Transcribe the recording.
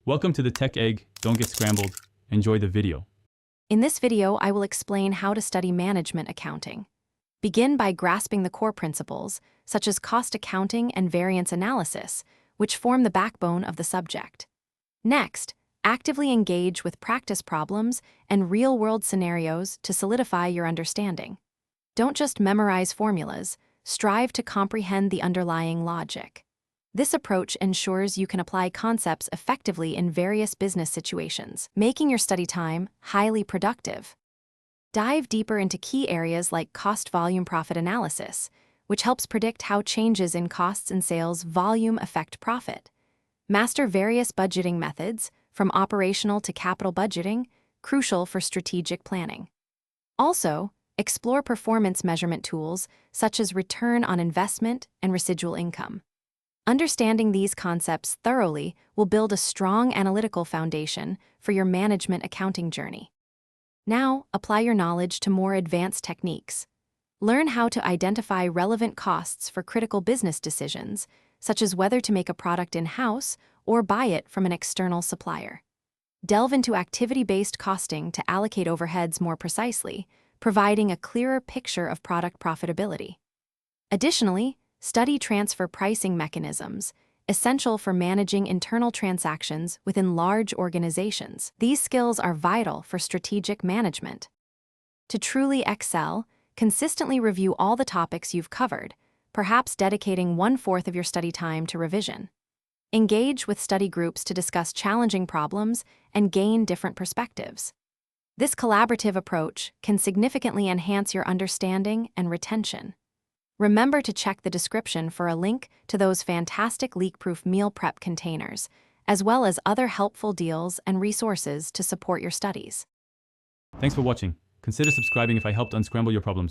Welcome to the Tech Egg. Don't get scrambled. Enjoy the video. In this video, I will explain how to study management accounting. Begin by grasping the core principles, such as cost accounting and variance analysis, which form the backbone of the subject. Next, actively engage with practice problems and real-world scenarios to solidify your understanding. Don't just memorize formulas, strive to comprehend the underlying logic. This approach ensures you can apply concepts effectively in various business situations, making your study time highly productive. Dive deeper into key areas like cost-volume profit analysis, which helps predict how changes in costs and sales volume affect profit. Master various budgeting methods, from operational to capital budgeting, crucial for strategic planning. Also, explore performance measurement tools such as return on investment and residual income. Understanding these concepts thoroughly will build a strong analytical foundation for your management accounting journey. Now, apply your knowledge to more advanced techniques. Learn how to identify relevant costs for critical business decisions, such as whether to make a product in-house or buy it from an external supplier. Delve into activity-based costing to allocate overheads more precisely, providing a clearer picture of product profitability. Additionally, study transfer pricing mechanisms, essential for managing internal transactions within large organizations. These skills are vital for strategic management. To truly excel, consistently review all the topics you've covered, perhaps dedicating 1/4 of your study time to revision. Engage with study groups to discuss challenging problems and gain different perspectives. This collaborative approach can significantly enhance your understanding and retention. Remember to check the description for a link to those fantastic leak-proof meal prep containers, as well as other helpful deals and resources to support your studies. Thanks for watching. Consider subscribing if I helped unscramble your problems.